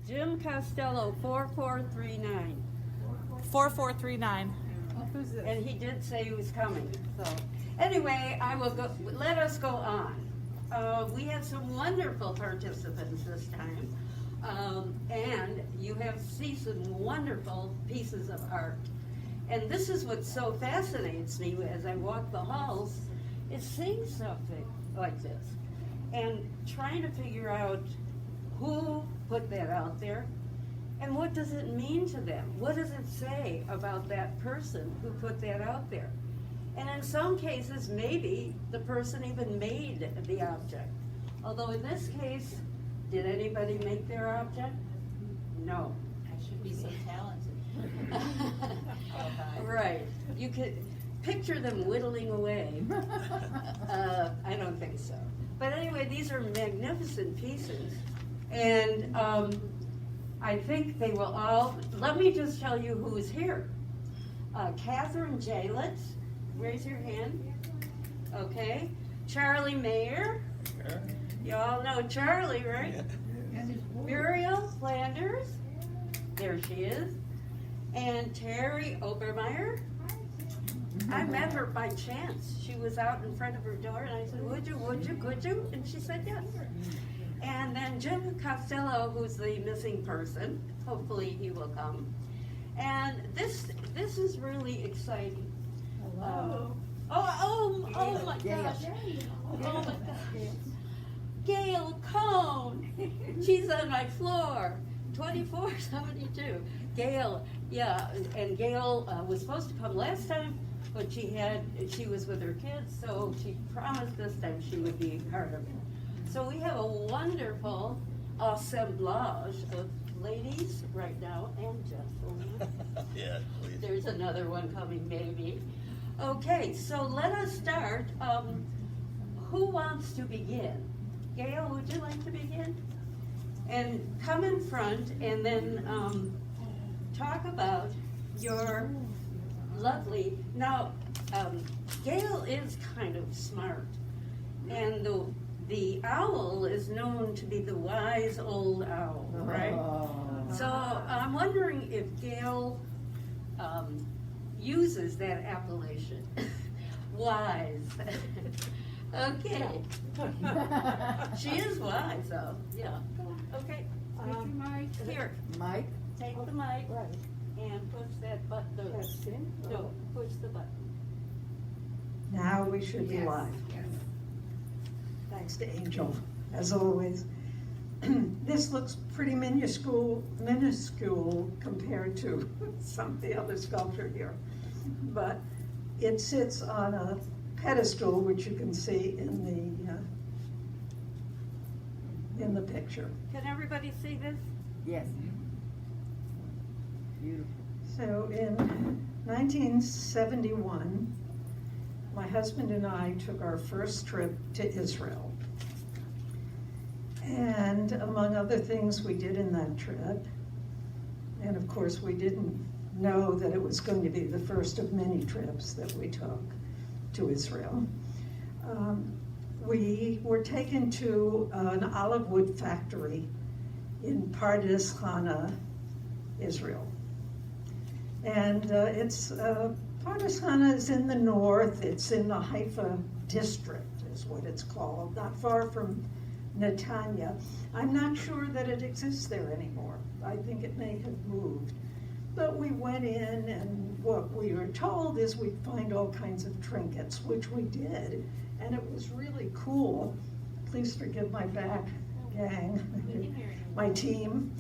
Jim Costello, 4439. 4439. Who's this? And he did say he was coming, so. Anyway, I will go, let us go on. We had some wonderful participants this time. And you have seen some wonderful pieces of art. And this is what so fascinates me as I walk the halls, is seeing something like this. And trying to figure out who put that out there, and what does it mean to them? What does it say about that person who put that out there? And in some cases, maybe the person even made the object. Although in this case, did anybody make their object? No. I should be so talented. Right. You could picture them whittling away. I don't think so. But anyway, these are magnificent pieces. And I think they will all, let me just tell you who is here. Catherine Jalett, raise your hand. Okay. Charlie Mayer. You all know Charlie, right? Muriel Flanders. There she is. And Terry Obermeyer. I met her by chance. She was out in front of her door, and I said, would you, could you? And she said yes. And then Jim Costello, who's the missing person. Hopefully he will come. And this is really exciting. Hello. Oh my gosh. Oh my gosh. Gail Cohn. She's on my floor. 2472. Gail, yeah, and Gail was supposed to come last time, but she was with her kids, so she promised this time she would be part of it. So we have a wonderful assemblage of ladies right now and gentlemen. Yeah, please. There's another one coming maybe. Okay, so let us start. Who wants to begin? Gail, would you like to begin? And come in front and then talk about your lovely, now Gail is kind of smart, and the owl is known to be the wise old owl, right? So I'm wondering if Gail uses that appellation, wise. Okay. She is wise, though. Yeah. Okay. Here, Mike? take the mic Right. and push that button. Testing. No, push the button. Now we should be live. Thanks to Angel, as always. This looks pretty minuscule compared to some of the other sculpture here. But it sits on a pedestal, which you can see in the picture. Can everybody see this? Yes. Beautiful. So in 1971, my husband and I took our first trip to Israel. And among other things we did in that trip, and of course we didn't know that it was going to be the first of many trips that we took to Israel. We were taken to an olive wood factory in Pardes Chana, Israel. And Pardes Chana is in the north. It's in the Haifa district, is what it's called, not far from Netanya. I'm not sure that it exists there anymore. I think it may have moved. But we went in, and what we were told is we'd find all kinds of trinkets, which we did. And it was really cool. Please forgive my back, gang, my team.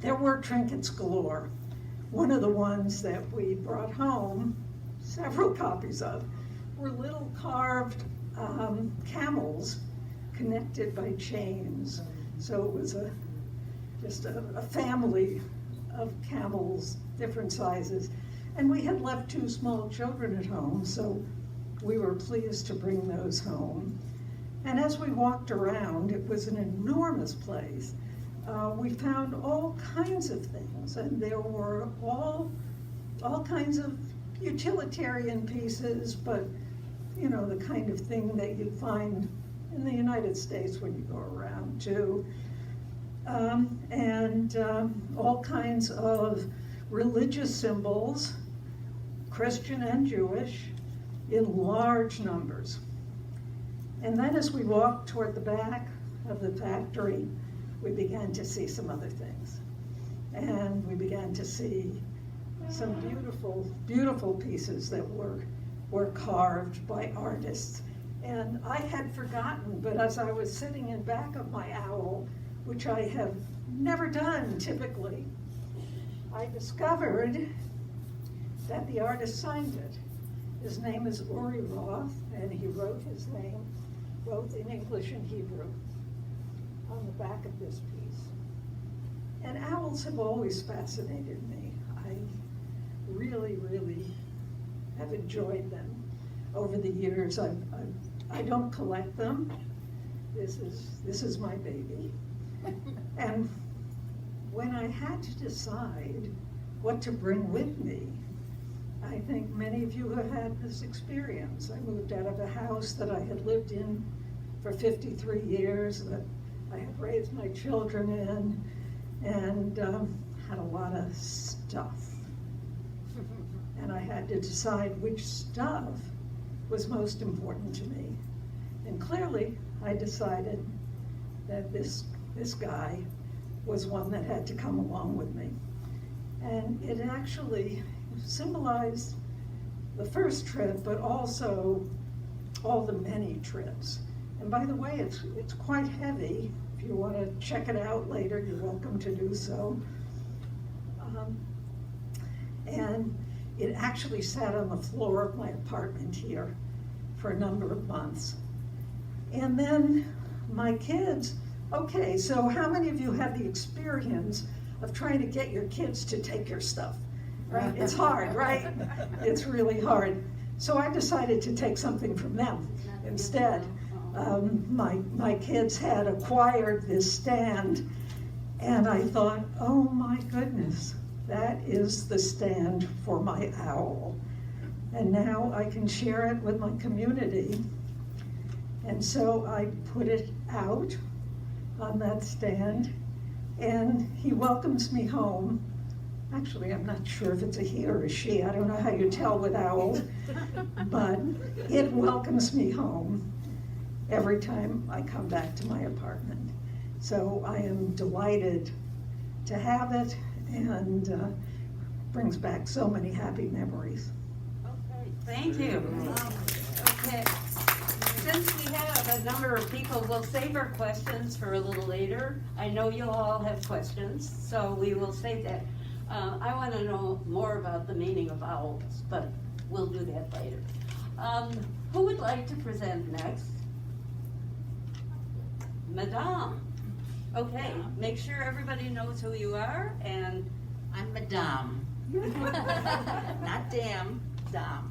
There were trinkets galore. One of the ones that we brought home, several copies of, were little carved camels connected by chains. So it was just a family of camels, different sizes. And we had left 2 small children at home, so we were pleased to bring those home. And as we walked around, it was an enormous place. We found all kinds of things, and there were all kinds of utilitarian pieces, but you know, the kind of thing that you'd find in the United States when you go around too. All kinds of religious symbols, Christian and Jewish, in large numbers. And then as we walked toward the back of the factory, we began to see some other things. And we began to see some beautiful, beautiful pieces that were carved by artists. And I had forgotten, but as I was sitting in back of my owl, which I have never done typically, I discovered that the artist signed it. His name is Uri Roth, and he wrote his name both in English and Hebrew on the back of this piece. And owls have always fascinated me. I really, really have enjoyed them over the years. I don't collect them. This is my baby. And when I had to decide what to bring with me, I think many of you have had this experience. I moved out of a house that I had lived in for 53 years, that I had raised my children in, and had a lot of stuff. And I had to decide which stuff was most important to me. And clearly, I decided that this guy was one that had to come along with me. And it actually symbolized the first trip, but also all the many trips. And by the way, it's quite heavy. If you want to check it out later, you're welcome to do so. And it actually sat on the floor of my apartment here for a number of months. And then my kids, okay, so how many of you had the experience of trying to get your kids to take your stuff? Right? It's hard, right? It's really hard. So I decided to take something from them instead. My kids had acquired this stand, and I thought, oh my goodness, that is the stand for my owl. And now I can share it with my community. And so I put it out on that stand, and he welcomes me home. Actually, I'm not sure if it's a he or a she. I don't know how you tell with owls, but it welcomes me home every time I come back to my apartment. So I am delighted to have it, and brings back so many happy memories. Okay, thank you. Okay, since we have a number of people, we'll save our questions for a little later. I know you all have questions, so we will save that. I want to know more about the meaning of owls, but we'll do that later. Who would like to present next? Madame. Okay, make sure everybody knows who you are, and I'm Madame. Not damn, Dom.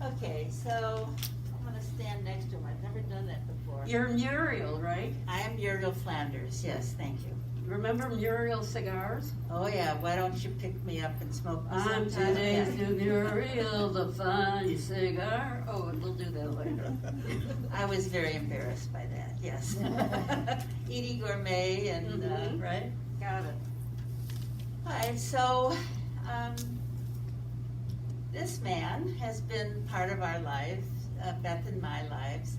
Okay, so I'm gonna stand next to him. I've never done that before. you're Muriel, right? I am Muriel Flanders, yes, thank you. Remember Muriel cigars? Oh yeah, why don't you pick me up and smoke me I'm sometime? today's Yeah. new Muriel, the funny cigar. Oh, we'll do that later. I was very embarrassed by that, yes. Edie Gourmet and, Mhm. right? Got it. All right, so this man has been part of our lives, Beth and my lives,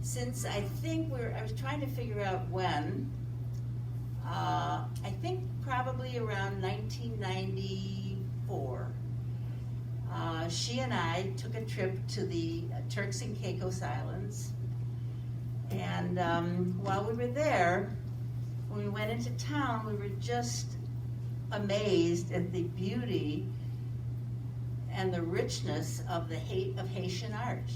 since I think I was trying to figure out when. I think probably around 1994. She and I took a trip to the Turks and Caicos Islands. And while we were there, when we went into town, we were just amazed at the beauty and the richness of the Haitian art.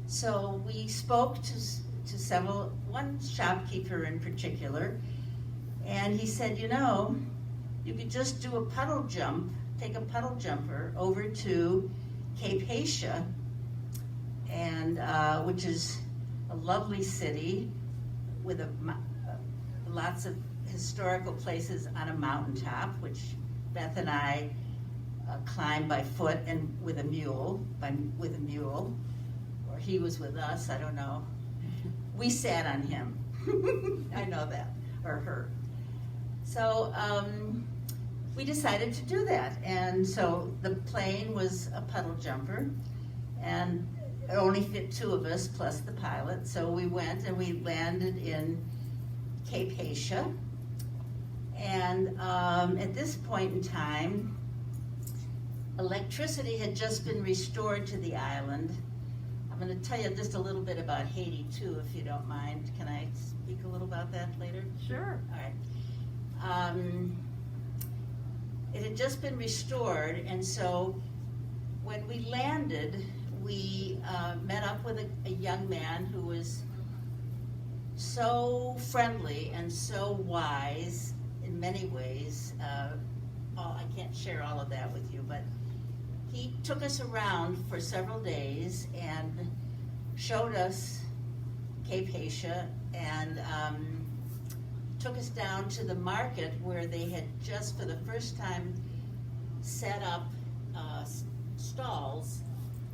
So we spoke to one shopkeeper in particular, and he said, you know, you could just do a puddle jump, take a puddle jumper over to Cape Haïtia, and which is a lovely city with lots of historical places on a mountaintop, which Beth and I climb by foot and with a mule, or he was with us, I don't know. We sat on him. I know that, or her. So we decided to do that. And so the plane was a puddle jumper, and it only fit 2 of us plus the pilot. So we went and we landed in Cape Hatia. And at this point in time, electricity had just been restored to the island. I'm going to tell you just a little bit about Haiti too, if you don't mind. Can I speak a little about that later? Sure. All right. It had just been restored, and so when we landed, we met up with a young man who was so friendly and so wise in many ways. I can't share all of that with you, but he took us around for several days and showed us Cape Hatia and took us down to the market where they had just for the first time set up stalls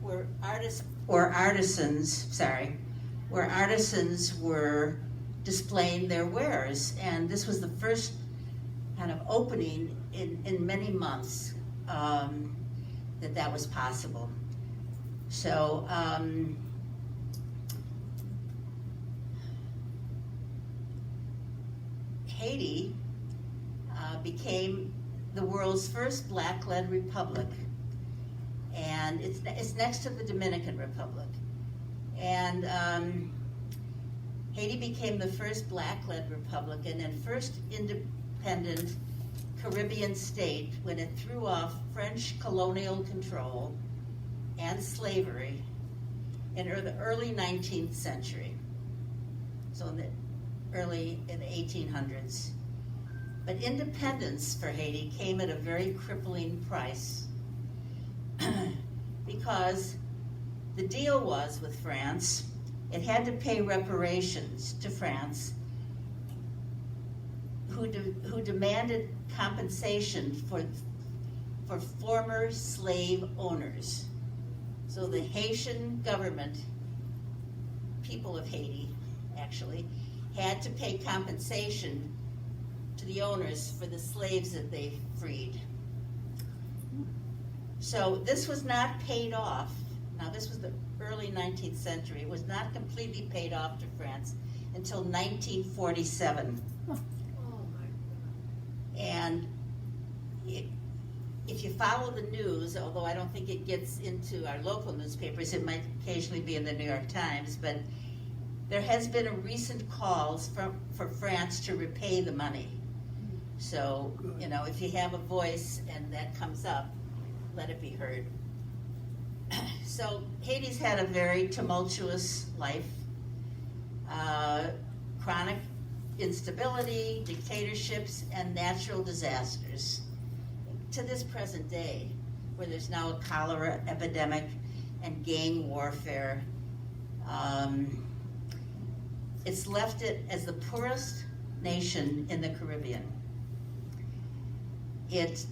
where artisans were displaying their wares. And this was the first kind of opening in many months that was possible. So Haiti became the world's first black-led republic, and it's next to the Dominican Republic. And Haiti became the first black-led republic and first independent Caribbean state when it threw off French colonial control and slavery in the early 19th century. So in the 1800s. But independence for Haiti came at a very crippling price because the deal was with France, it had to pay reparations to France, who demanded compensation for former slave owners. So the Haitian government, people of Haiti actually, had to pay compensation to the owners for the slaves that they freed. So this was not paid off. Now this was the early 19th century. It was not completely paid off to France until 1947. And if you follow the news, although I don't think it gets into our local newspapers, it might occasionally be in the New York Times, but there has been a recent calls for France to repay the money. So, if you have a voice and that comes up, let it be heard. So Haiti's had a very tumultuous life, chronic instability, dictatorships, and natural disasters to this present day, where there's now a cholera epidemic and gang warfare. It's left it as the poorest nation in the Caribbean. It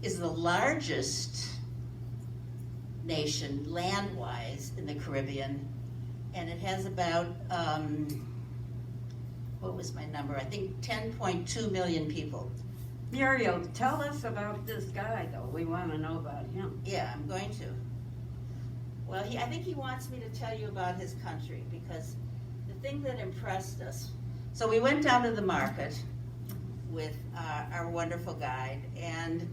is the largest nation land-wise in the Caribbean, and it has about, what was my number? I think 10.2 million people. Muriel, tell us about this guy, though. We want to know about him. Yeah, I'm going to. Well, I think he wants me to tell you about his country, because the thing that impressed us, so we went down to the market with our wonderful guide, and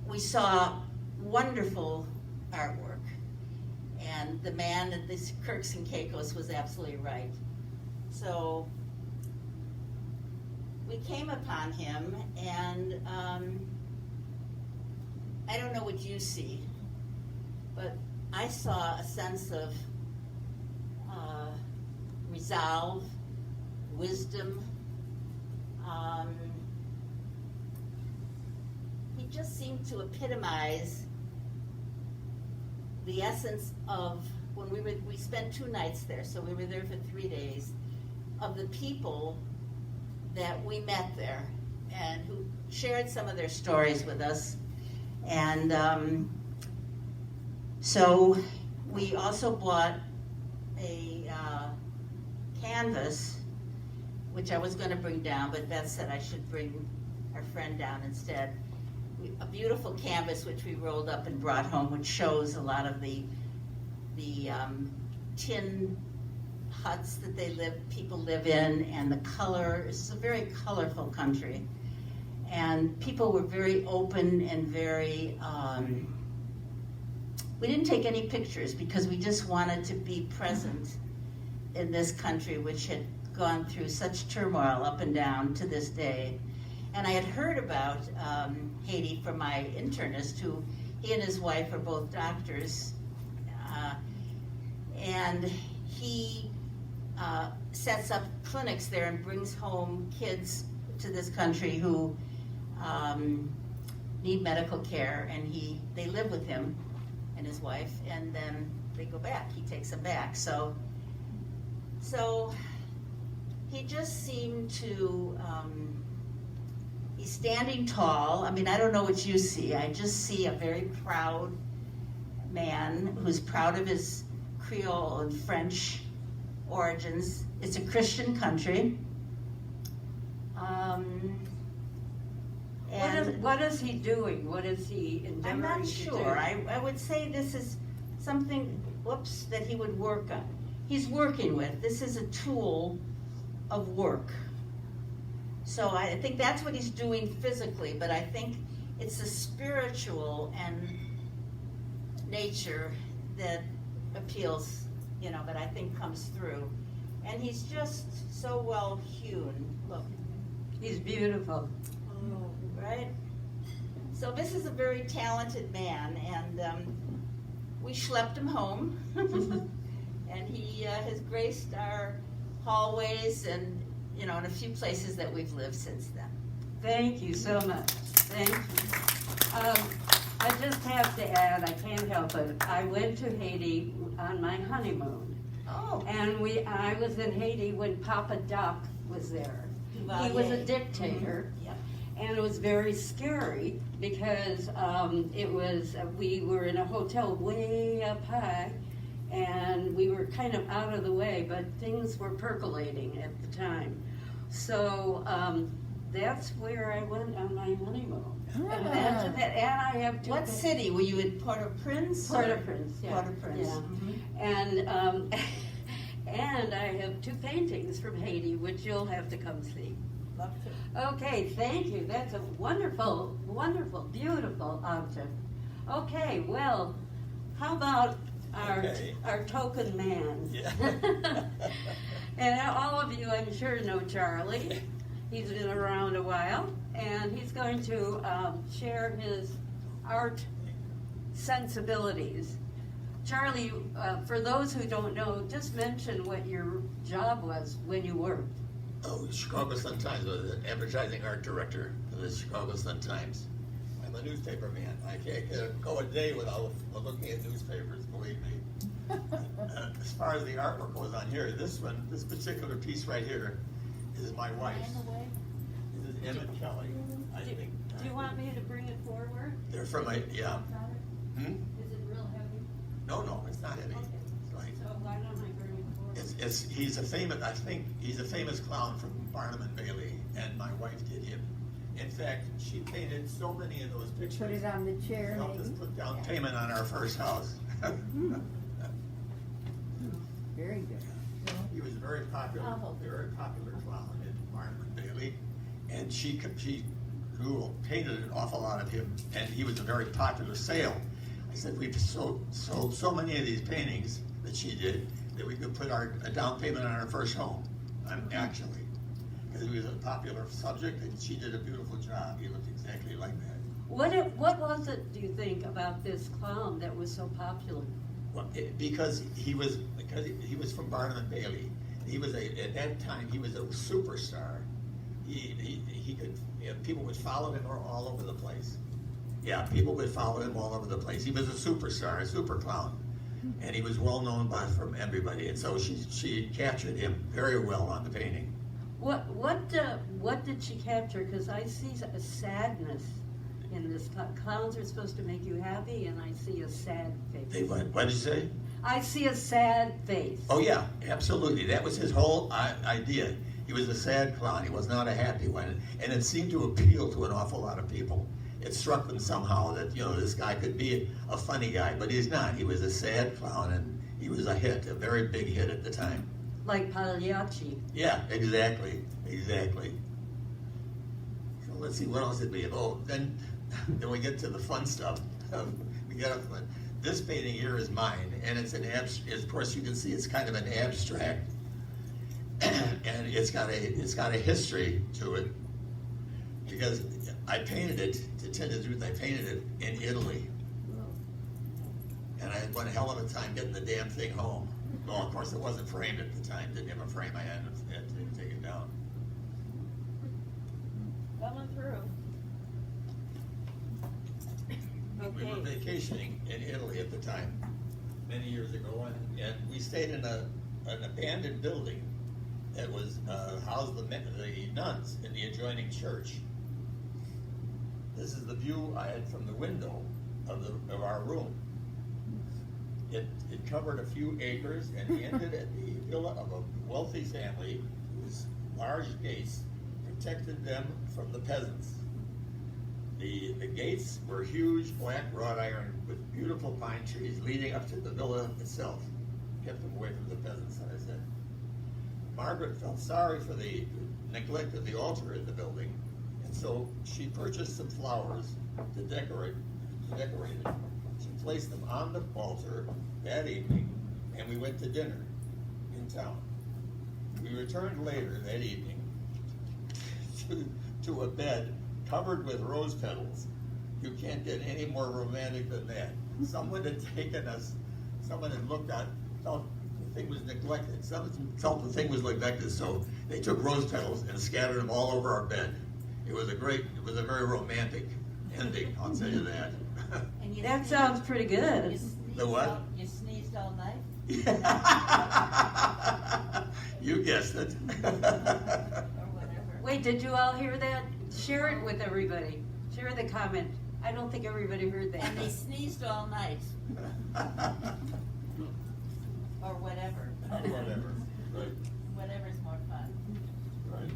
we saw wonderful artwork. And the man at this Kirks and Caicos was absolutely right. So we came upon him, and I don't know what you see, but I saw a sense of resolve, wisdom. He just seemed to epitomize the essence of when we spent 2 nights there, so we were there for 3 days, of the people that we met there. shared some of their stories with us. And so we also bought a canvas, which I was going to bring down, but Beth said I should bring our friend down instead. A beautiful canvas which we rolled up and brought home, which shows a lot of the tin huts that people live in, and the color. It's a very colorful country, and people were very open and very. We didn't take any pictures because we just wanted to be present in this country, which had gone through such turmoil up and down to this day. And I had heard about Haiti from my internist, who he and his wife are both doctors, and he sets up clinics there and brings home kids to this country who need medical care, and they live with him and his wife, and then they go back. He takes them back. So he just seemed to. He's standing tall. I mean, I don't know what you see. I just see a very proud man who's proud of his Creole and French origins. It's a Christian country. What is he doing? What is he endeavoring I'm not to sure. do? I would say this is something, that he would work on. He's working with. This is a tool of work. So I think that's what he's doing physically, but I think it's the spiritual and nature that appeals, that I think comes through. And he's just so well hewn. Look. He's beautiful. Right? So this is a very talented man, and we schlepped him home. And he has graced our hallways and, in a few places that we've lived since then. Thank you so much. Thank you. I just have to add, I can't help it. I went to Haiti on my honeymoon. Oh. And I was in Haiti when Papa Doc was there. He was a dictator. Yep. And it was very scary because we were in a hotel way up high, and we were kind of out of the way, but things were percolating at the time. So that's where I went on my honeymoon. Imagine that. And I have What city? Were you in Port-au-Prince? Port-au-Prince, yeah. Port-au-Prince. Yeah. Mm-hmm. And I have 2 paintings from Haiti, which you'll have to come see. Love to. Okay, thank you. That's a wonderful, wonderful, beautiful object. Okay, well, how about our token man? Yeah. And all of you, I'm sure, know Charlie. He's been around a while, and he's going to share his art sensibilities. Charlie, for those who don't know, just mention what your job was when you worked. Oh, Chicago Sun-Times was an advertising art director of the Chicago Sun-Times. I'm a newspaper man. I can't go a day without looking at newspapers, believe me. As far as the artwork goes on here, this particular piece right here is my wife's. This is Emmett Kelly, I think. Do you want me to bring it forward? They're from yeah. Is it real heavy? No, it's not heavy. Okay. It's light. So why don't I bring it forward? He's a famous clown from Barnum and Bailey, and my wife did him. In fact, she painted so many of those pictures. Put it on the chair, Helped us maybe. put down payment on our first house. Very good. He was a very popular clown in Barnum and Bailey, and she painted an awful lot of him, and he was a very popular sale. I said we've sold so many of these paintings that she did that we could put a down payment on our first home. Actually, because he was a popular subject, and she did a beautiful job. He looked exactly like that. What was it, do you think, about this clown that was so popular? Well, because he was from Barnum and Bailey. He was at that time he was a superstar. He could people would follow him all over the place. Yeah, people would follow him all over the place. He was a superstar, a super clown, and he was well known from everybody. And so she captured him very well on the painting. What did she capture? Because I see a sadness in this. Clowns are supposed to make you happy, and I see a sad face. What did you say? I see a sad face. Oh yeah, absolutely. That was his whole idea. He was a sad clown. He was not a happy one, and it seemed to appeal to an awful lot of people. It struck them somehow that this guy could be a funny guy, but he's not. He was a sad clown, and he was a hit, a very big hit at the time. Like Pagliacci. Yeah, exactly. So let's see, what else did we have? Oh, then we get to the fun stuff. This painting here is mine, and it's of course you can see it's kind of an abstract, and it's got a history to it, because I painted it, to tell the truth, I painted it in Italy, and I had one hell of a time getting the damn thing home. Well, of course, it wasn't framed at the time. Didn't have a frame. I had to take it down. Coming through. We were vacationing in Italy at the time, many years ago, and we stayed in an abandoned building that was housed the nuns in the adjoining church. This is the view I had from the window of our room. It covered a few acres and ended at the villa of a wealthy family whose large gates protected them from the peasants. The gates were huge black wrought iron with beautiful pine trees leading up to the villa itself. Kept them away from the peasants, I said. Margaret felt sorry for the neglect of the altar in the building, and so she purchased some flowers to decorate it. She placed them on the altar that evening, and we went to dinner in town. We returned later that evening to a bed covered with rose petals. You can't get any more romantic than that. Someone had looked at, felt the thing was neglected. Someone felt the thing was neglected, so they took rose petals and scattered them all over our bed. It was a very romantic ending, I'll tell you that. And you That sneezed- sounds pretty good. you sneezed The what? You sneezed all night? You guessed it. Or whatever. Wait, did you all hear that? Share it with everybody. Share the comment. I don't think everybody heard that. And they sneezed all night, or whatever. Whatever, right, Whatever's more fun. right.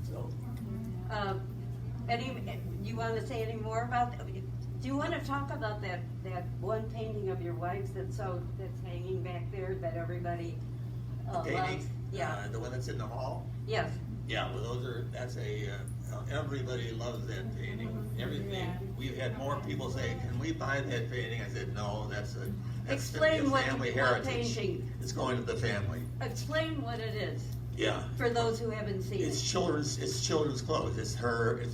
So, You want to say any more about? Do you want to talk about that one painting of your wife's that's hanging back there that everybody loves? painting, Yeah. the one that's in the hall. Yes. Yeah, well, everybody loves that painting. Everything. Yeah. We've had more people say, "Can we buy that painting?" I said, "No, that's Explain a what family what heritage. painting. It's going to the family." Explain what it is Yeah. for those who haven't seen It's it. children's clothes. It's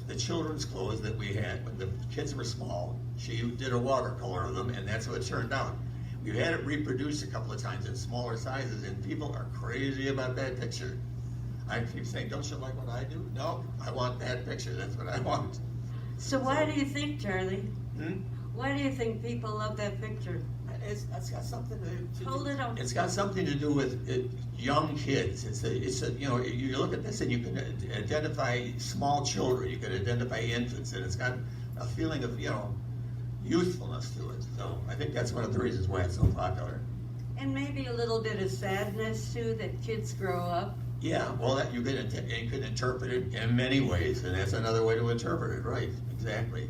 the children's clothes that we had when the kids were small. She did a watercolor of them, and that's what it turned out. We've had it reproduced a couple of times in smaller sizes, and people are crazy about that picture. I keep saying, "Don't you like what I do?" No, I want that picture. That's what I want. So why do you think, Charlie? Hmm? Why do you think people love that picture? It's got something to Hold it up. It's got something to do with young kids. You look at this and you can identify small children. You can identify infants, and it's got a feeling of youthfulness to it. So I think that's one of the reasons why it's so popular. And maybe a little bit of sadness too, that kids grow up. Yeah, well, that you can interpret it in many ways, and that's another way to interpret it. Right? Exactly.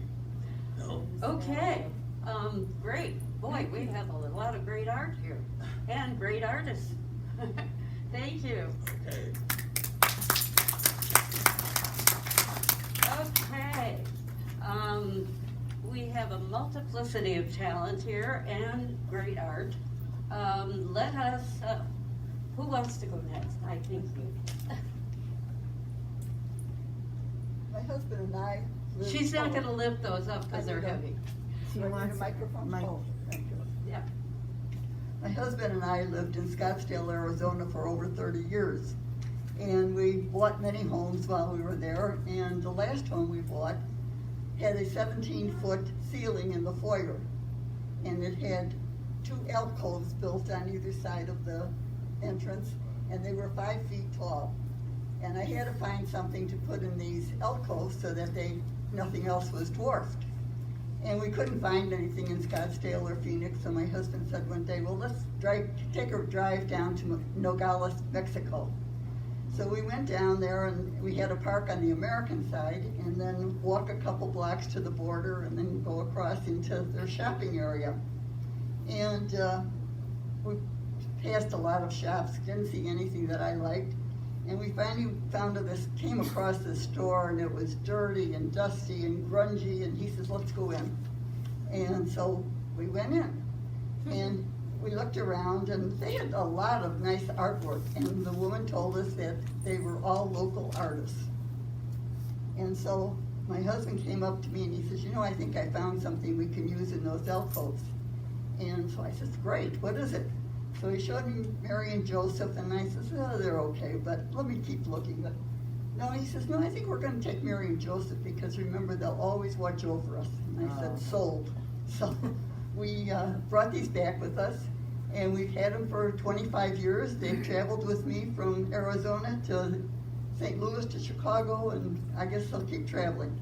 No. Okay, great. Boy, we have a lot of great art here, and great artists. Thank you. Okay. Okay. We have a multiplicity of talent here and great art. Let us, who wants to go next? I think you. My husband and I. She's not gonna lift those up because they're heavy. She Do I need wants a microphone? mic. Oh, thank you. Yeah. My husband and I lived in Scottsdale, Arizona for over 30 years. And we bought many homes while we were there. And the last home we bought had a 17-foot ceiling in the foyer. And it had 2 alcoves built on either side of the entrance. and they were 5 feet tall. And I had to find something to put in these alcoves so that nothing else was dwarfed. And we couldn't find anything in Scottsdale or Phoenix, so my husband said one day, well, let's take a drive down to Nogales, Mexico. So we went down there, and we had to park on the American side and then walk a couple blocks to the border and then go across into their shopping area. And we passed a lot of shops, didn't see anything that I liked. And we finally came across this store, and it was dirty and dusty and grungy, and he says, let's go in. And so we went in, and we looked around, and they had a lot of nice artwork, and the woman told us that they were all local artists. And so my husband came up to me, and he says, you know, I think I found something we can use in those alcoves. And so I said, great, what is it? So he showed me Mary and Joseph, and I said, oh, they're okay, but let me keep looking. But no, he says, no, I think we're going to take Mary and Joseph, because remember, they'll always watch over us. And I said, sold. So we brought these back with us, and we've had them for 25 years. They've traveled with me from Arizona to St. Louis to Chicago, and I guess they'll keep traveling.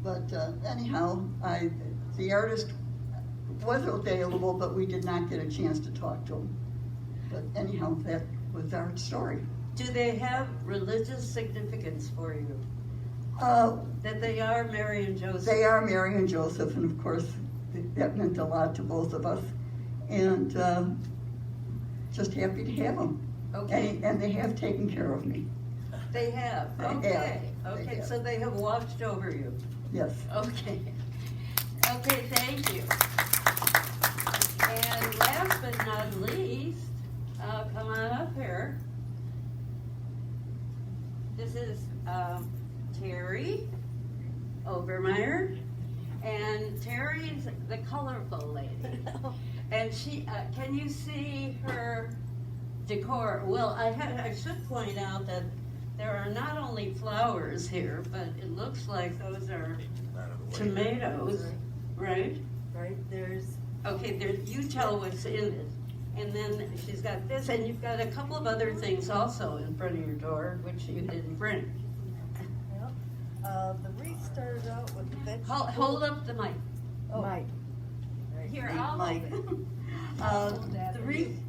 But anyhow, the artist was available, but we did not get a chance to talk to him. But anyhow, that was our story. Do they have religious significance for you? That they are Mary and Joseph? They are Mary and Joseph, and of course, that meant a lot to both of us. And just happy to have them. Okay. And they have taken care of me. They have? They Okay. have. Okay, They have. so they have watched over you. Yes. Okay. Okay, thank you. And last but not least, come on up here. This is Terry Obermeyer, and Terry's the colorful lady. And she, can you see her decor? Well, I should point out that there are not only flowers here, but it looks like those are tomatoes, right? Right, there's, Okay, there, you tell what's in it. And then she's got this, and you've got a couple of other things also in front of your door, which you didn't bring. the wreath started out with the vegetables. Hold up the mic. Oh, Mike. right. Here, Hey, I'll Mike. hold The wreath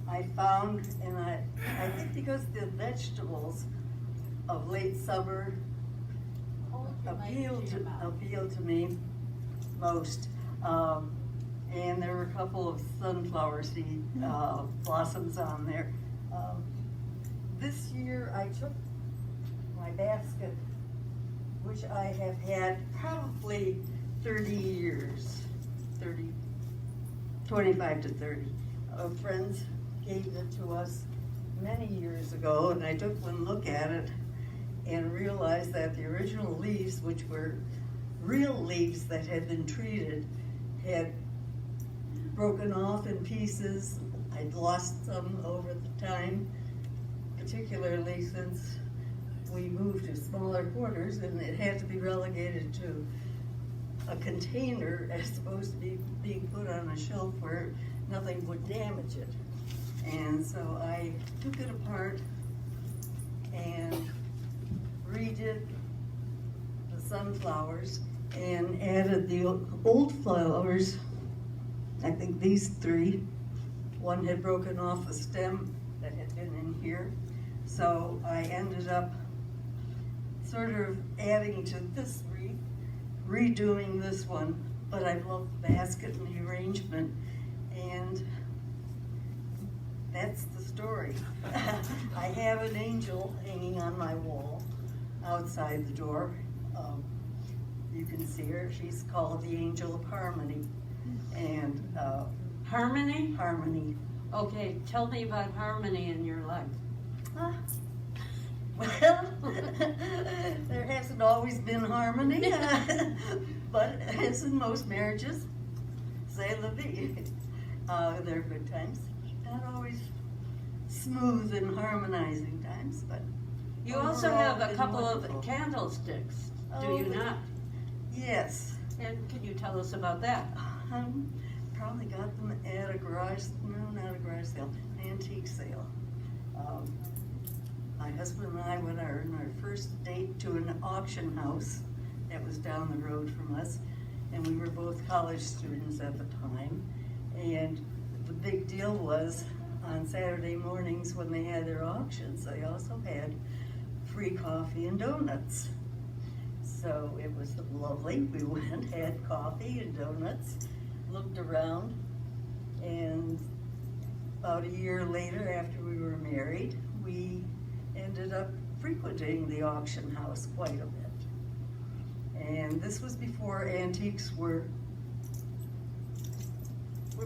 I found, and I think because the vegetables of late summer appealed to me most. And there were a couple of sunflower seed blossoms on there. This year I took my basket, which I have had probably 30 years, 25 to 30. Friends gave it to us many years ago, and I took one look at it and realized that the original leaves, which were real leaves that had been treated, had broken off in pieces. I'd lost some over the time, particularly since we moved to smaller quarters, and it had to be relegated to a container as opposed to being put on a shelf where nothing would damage it. And so I took it apart and redid the sunflowers and added the old flowers. I think these three. One had broken off a stem that had been in here. So I ended up sort of adding to this wreath, redoing this one, but I love the basket and the arrangement, and that's the story. I have an angel hanging on my wall outside the door. You can see her. She's called the Angel of Harmony. And Harmony? Harmony. Okay, tell me about harmony in your life. Well, there hasn't always been harmony, but as in most marriages, c'est la vie. There are good times, not always smooth and harmonizing times, but You also overall, have a been couple wonderful. of candlesticks, do Oh, you not? Yes. And can you tell us about that? probably got them at a garage, no, not a garage sale, antique sale. My husband and I went on our first date to an auction house that was down the road from us, and we were both college students at the time. And the big deal was on Saturday mornings when they had their auctions, they also had free coffee and donuts. So it was lovely. We went, had coffee and donuts, looked around, and about a year later, after we were married, we ended up frequenting the auction house quite a bit. And this was before antiques were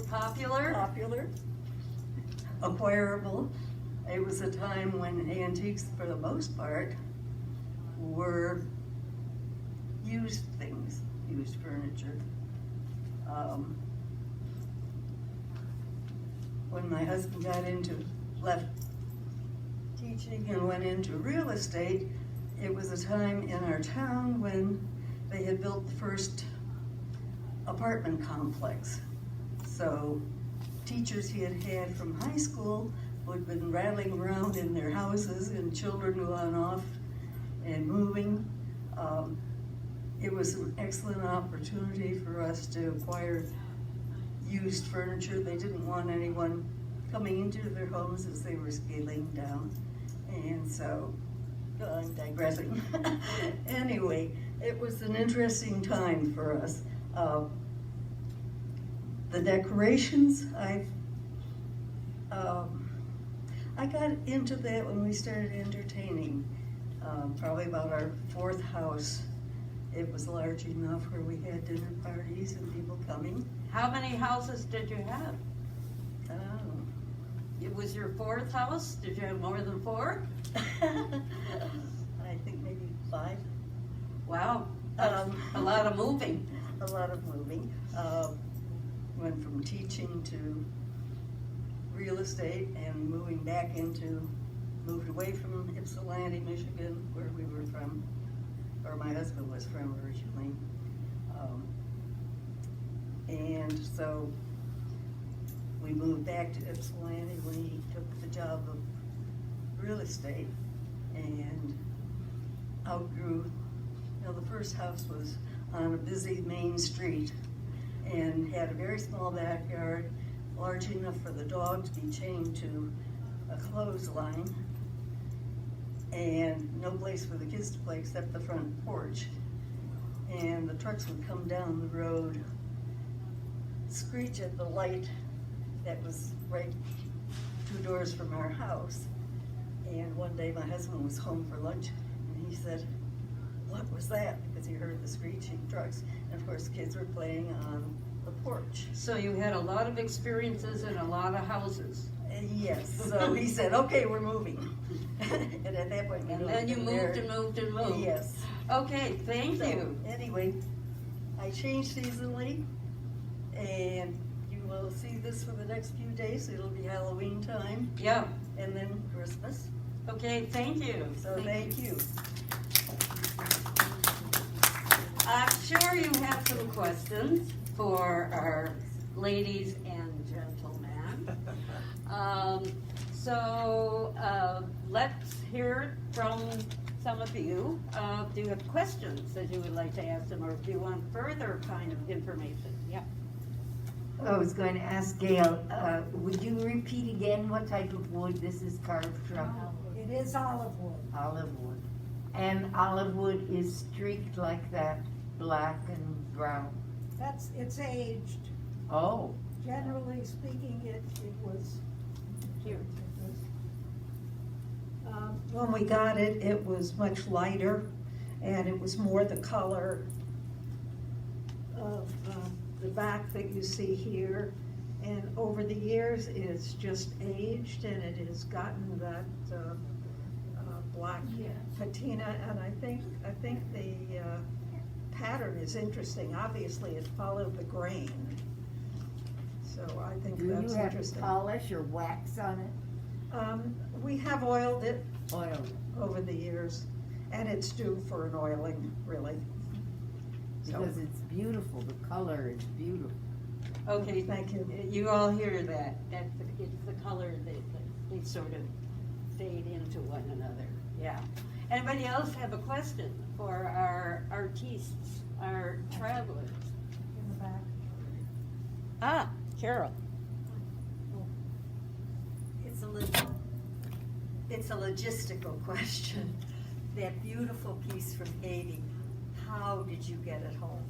popular? Acquirable. It was a time when antiques, for the most part, were used things, used furniture. When my husband left teaching and went into real estate, it was a time in our town when they had built the first apartment complex. So teachers he had had from high school who had been rattling around in their houses and children going off and moving. It was an excellent opportunity for us to acquire used furniture. They didn't want anyone coming into their homes as they were scaling down. And so, I'm digressing. Anyway, it was an interesting time for us. The decorations, I got into that when we started entertaining, probably about our fourth house. It was large enough where we had dinner parties and people coming. How many houses did you have? It was your fourth house? Did you have more than 4? I think maybe 5. Wow, that's a lot of moving. A lot of moving. Went from teaching to real estate and moved away from Ypsilanti, Michigan, where we were from, or my husband was from originally. And so we moved back to Ypsilanti when he took the job of real estate and outgrew, the first house was on a busy main street and had a very small backyard, large enough for the dog to be chained to a clothesline, and no place for the kids to play except the front porch. And the trucks would come down the road, screech at the light that was right 2 doors from our house. And one day my husband was home for lunch and he said, "What was that?" Because he heard the screeching trucks. And of course, kids were playing on the porch. So you had a lot of experiences in a lot of houses. Yes, so he said, "Okay, we're moving." And at that point, And then you moved and moved and moved. Yes. Okay, thank So, you. anyway, I changed seasonally, and you will see this for the next few days. It'll be Halloween time, Yeah, and then Christmas. okay, thank you. So thank you. I'm sure you have some questions for our ladies and gentlemen. Let's hear from some of you. Do you have questions that you would like to ask them, or do you want further kind of information? Yeah. I was going to ask Gail, would you repeat again what type of wood this is carved from? It is olive wood. Olive wood. And olive wood is streaked like that, black and brown. It's aged. Oh, Generally speaking, it was Here. When we got it, it was much lighter, and it was more the color of the back that you see here. And over the years, it's just aged, and it has gotten that black patina. And I think the pattern is interesting. Obviously, it followed the grain, so I think do that's you have interesting. polish or wax on it? We have oiled it Oil. over the years, and it's due for an oiling, really. So, Because it's beautiful, the color is beautiful. Okay, Thank you. You all hear that? It's the color that they sort of fade into one another. Yeah. Anybody else have a question for our artistes, our travelers? In the back. Ah, Carol. It's a logistical question. That beautiful piece from Haiti, how did you get it home?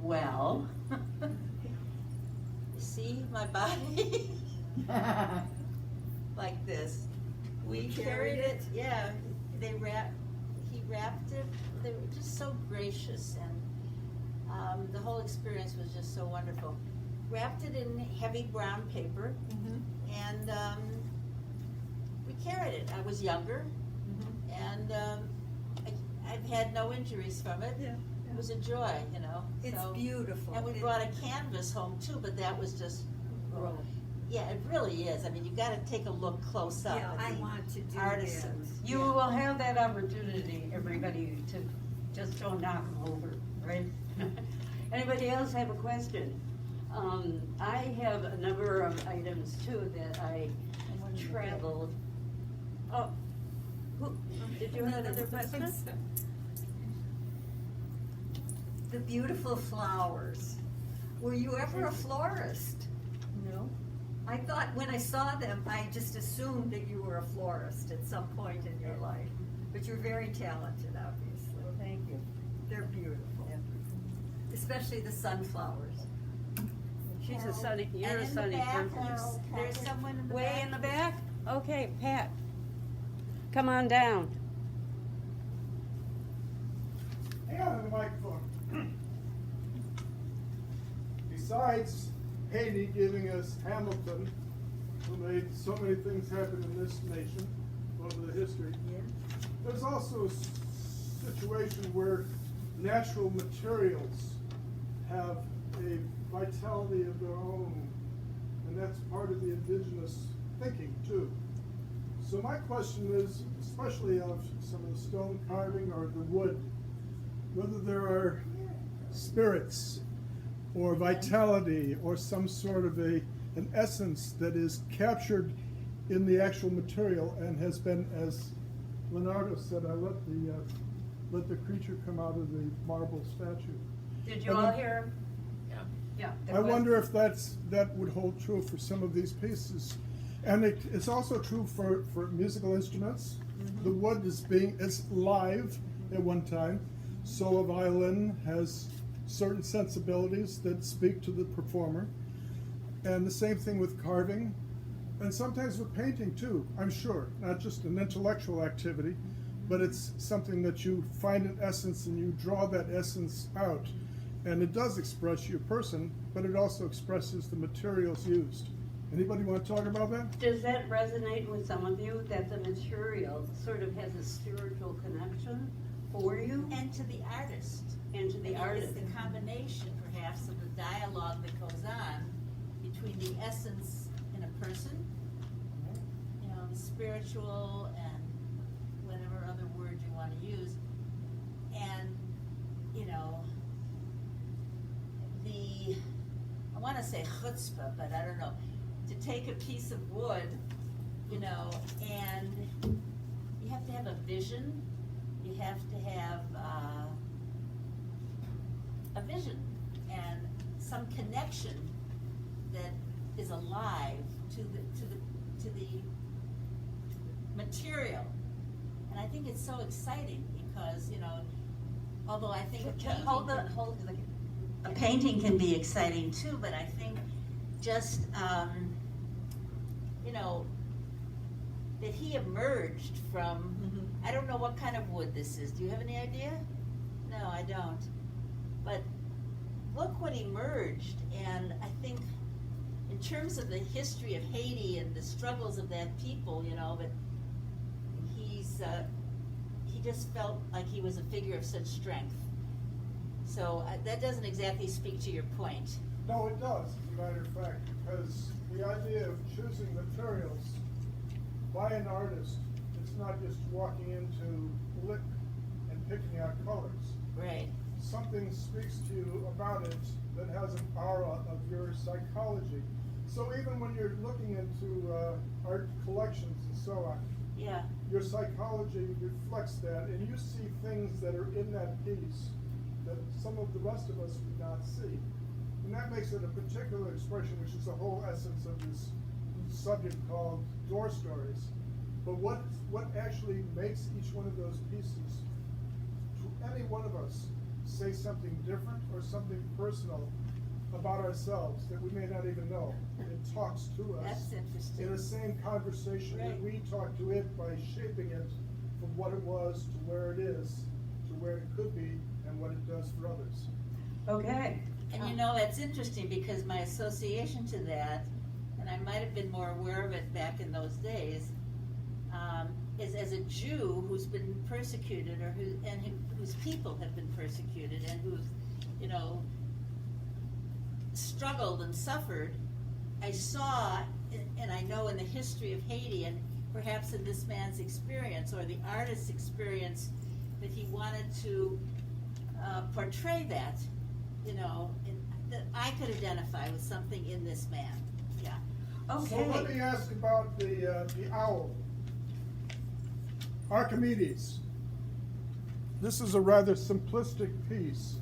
Well, you see my body like this. We carried it. Yeah, he wrapped it. They were just so gracious, and the whole experience was just so wonderful. Wrapped it in heavy brown paper, and we carried it. I was younger, and I've had no injuries from it. Yeah. It was a joy, you know. It's so, beautiful. And we brought a canvas home too, but that was just, yeah, it really is. I mean, you got to take a look close up. Yeah, at I the want to do artisans. that. You will have that opportunity, everybody, to just don't knock them over, right? Anybody else have a question? I have a number of items too that I traveled. Oh, did you have another question? The beautiful flowers. Were you ever a florist? No. I thought when I saw them, I just assumed that you were a florist at some point in your life. But you're very talented, obviously. Well, thank you. They're beautiful. Especially the sunflowers. She's a sunny, you're And a in the sunny back, person. there's someone in the Way back. in the back? Okay, Pat. Come on down. Hang on to the microphone. Besides Haiti giving us Hamilton, who made so many things happen in this nation over the history, there's also a situation where natural materials have a vitality of their own, and that's part of the indigenous thinking too. So my question is, especially of some of the stone carving or the wood, whether there are spirits or vitality or some sort of an essence that is captured in the actual material and has been, as Leonardo said, I let the creature come out of the marble statue. Did you And all then- hear? Yeah. I wonder if that would hold true for some of these pieces. And it's also true for musical instruments. The wood is live at one time, so a violin has certain sensibilities that speak to the performer. And the same thing with carving, and sometimes with painting too, I'm sure. Not just an intellectual activity, but it's something that you find an essence and you draw that essence out. And it does express your person, but it also expresses the materials used. Anybody want to talk about that? Does that resonate with some of you, that the material sort of has a spiritual connection for you? And to the artist. And to the artist. It's the combination, perhaps, of the dialogue that goes on between the essence in a person, you know, the spiritual and whatever other word you want to use, and, you know, I want to say chutzpah, but I don't know, to take a piece of wood, you know, and you have to have a vision, you have to have a vision and some connection that is alive to the material. And I think it's so exciting because, you know, although I think a painting can be exciting too, but I think just, you know, that he emerged from, I don't know what kind of wood this is. Do you have any idea? No, I don't. But look what emerged, and I think in terms of the history of Haiti and the struggles of that people, you know, but he just felt like he was a figure of such strength. So that doesn't exactly speak to your point. No, it does, as a matter of fact, because the idea of choosing materials by an artist, it's not just walking into lick and picking out colors. Right. something speaks to you about it that has an aura of your psychology. So even when you're looking into art collections and so on, Yeah. your psychology reflects that, and you see things that are in that piece that some of the rest of us would not see. And that makes it a particular expression, which is the whole essence of this subject called door stories. But what actually makes each one of those pieces, to any one of us, say something different or something personal about ourselves that we may not even know? It talks to us. That's interesting. In the same conversation that Right. we talk to it by shaping it from what it was to where it is, to where it could be, and what it does for others. Okay. And you know, that's interesting because my association to that, and I might have been more aware of it back in those days, is as a Jew who's been persecuted or whose people have been persecuted and who's, you know, struggled and suffered. I saw, and I know in the history of Haiti and perhaps in this man's experience or the artist's experience, that he wanted to portray that, you know, that I could identify with something in this man. Yeah. So let me ask about the owl. Archimedes. This is a rather simplistic piece.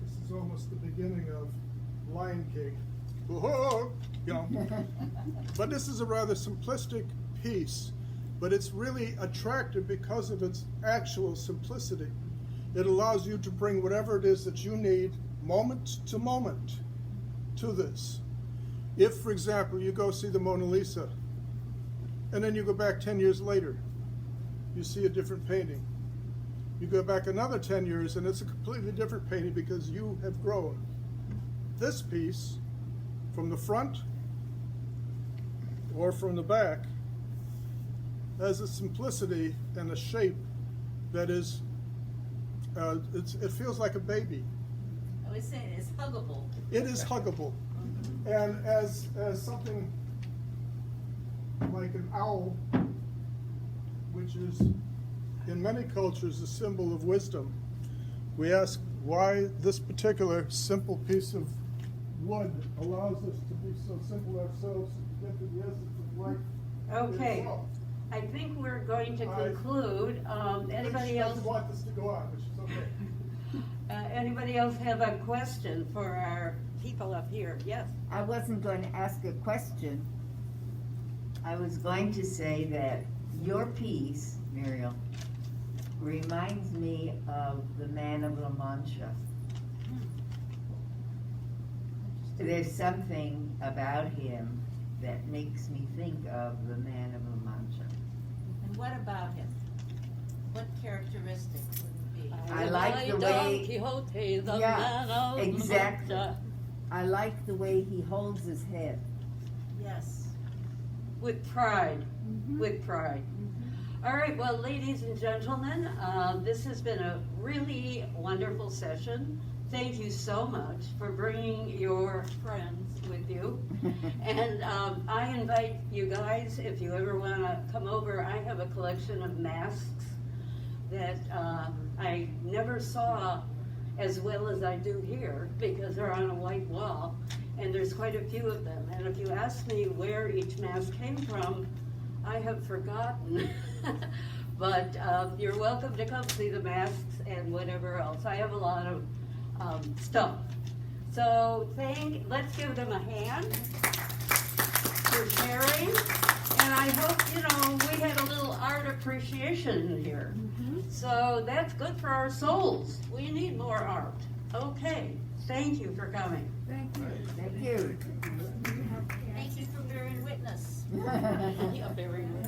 This is almost the beginning of Lion King. Whoa, you know. But this is a rather simplistic piece, but it's really attractive because of its actual simplicity. It allows you to bring whatever it is that you need moment to moment to this. If, for example, you go see the Mona Lisa, and then you go back 10 years later, you see a different painting. You go back another 10 years, and it's a completely different painting because you have grown. This piece, from the front or from the back, has a simplicity and a shape that is, it feels like a baby. I was saying it's huggable. It is huggable. And as something like an owl, which is in many cultures a symbol of wisdom, we ask why this particular simple piece of wood allows us to be so simple ourselves and get to the essence of life. Okay. itself. I think we're going to conclude. Anybody She else? doesn't want this to go on, but she's okay. Anybody else have a question for our people up here? Yes. I wasn't going to ask a question. I was going to say that your piece, Muriel, reminds me of the Man of La Mancha. There's something about him that makes me think of the Man of La Mancha. And what about him? What characteristic would it be? I like the way- Don Quixote, the Yeah, man of La exactly. Mancha. I like the way he holds his head. Yes. With pride, with pride. All right, well, ladies and gentlemen, this has been a really wonderful session. Thank you so much for bringing your friends with you. And I invite you guys, if you ever want to come over, I have a collection of masks that I never saw as well as I do here because they're on a white wall, and there's quite a few of them. And if you ask me where each mask came from, I have forgotten. But you're welcome to come see the masks and whatever else. I have a lot of stuff. So let's give them a hand for sharing. And I hope, we had a little art appreciation here. So that's good for our souls. We need more art. Okay, thank you for coming. Thank you. Thank you for bearing witness. Yeah, very good.